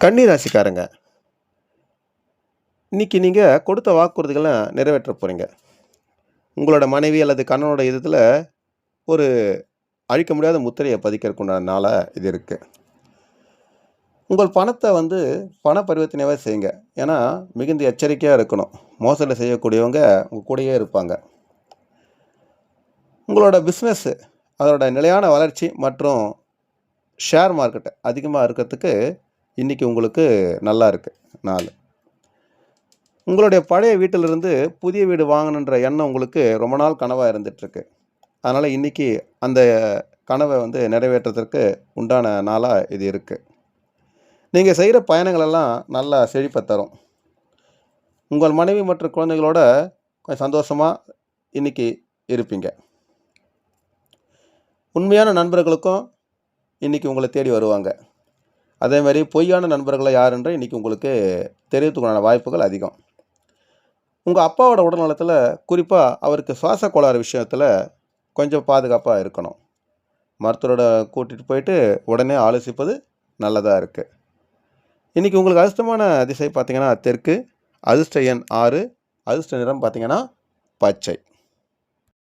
கன்னி ராசிக்காரங்க, இன்னைக்கு நீங்கள் கொடுத்த வாக்குறுதிகளை நிறைவேற்ற போகிறீங்க. உங்களோட மனைவி அல்லது கணவனோட இதில் ஒரு அழிக்க முடியாத முத்திரையை பதிக்கிறதுக்கு உண்டான நாளாக இது இருக்குது. உங்கள் பணத்தை பண பரிவர்த்தனையாகவே செய்யுங்க. ஏன்னா மிகுந்த எச்சரிக்கையாக இருக்கணும். மோசடி செய்யக்கூடியவங்க உங்கள் கூடயே இருப்பாங்க. உங்களோட பிஸ்னஸ்ஸு அதோட நிலையான வளர்ச்சி மற்றும் ஷேர் மார்க்கெட்டு அதிகமாக இருக்கிறதுக்கு இன்றைக்கி உங்களுக்கு நல்லா இருக்குது நாள். உங்களுடைய பழைய வீட்டிலிருந்து புதிய வீடு வாங்கணுன்ற எண்ணம் உங்களுக்கு ரொம்ப நாள் கனவாக இருந்துகிட்ருக்கு. அதனால் இன்றைக்கி அந்த கனவை நிறைவேற்றுறதுக்கு உண்டான நாளாக இது இருக்குது. நீங்கள் செய்கிற பயணங்களெல்லாம் நல்லா செழிப்பை தரும். உங்கள் மனைவி மற்றும் குழந்தைகளோட கொஞ்சம் சந்தோஷமாக இன்றைக்கி இருப்பீங்க. உண்மையான நண்பர்களுக்கும் இன்றைக்கி உங்களை தேடி வருவாங்க. அதேமாதிரி பொய்யான நண்பர்களை யாருன்ற இன்றைக்கி உங்களுக்கு தெரியறதுக்குண்டான வாய்ப்புகள் அதிகம். உங்கள் அப்பாவோட உடல்நலத்தில் குறிப்பாக அவருக்கு சுவாச கோளாறு விஷயத்தில் கொஞ்சம் பாதுகாப்பாக இருக்கணும். மருத்துவரோட கூட்டிகிட்டு போயிட்டு உடனே ஆலோசிப்பது நல்லதாக இருக்குது. இன்றைக்கி உங்களுக்கு அதிர்ஷ்டமான திசை பார்த்திங்கன்னா தெற்கு, அதிர்ஷ்ட எண் 6, அதிர்ஷ்ட நிறம் பார்த்திங்கன்னா பச்சை.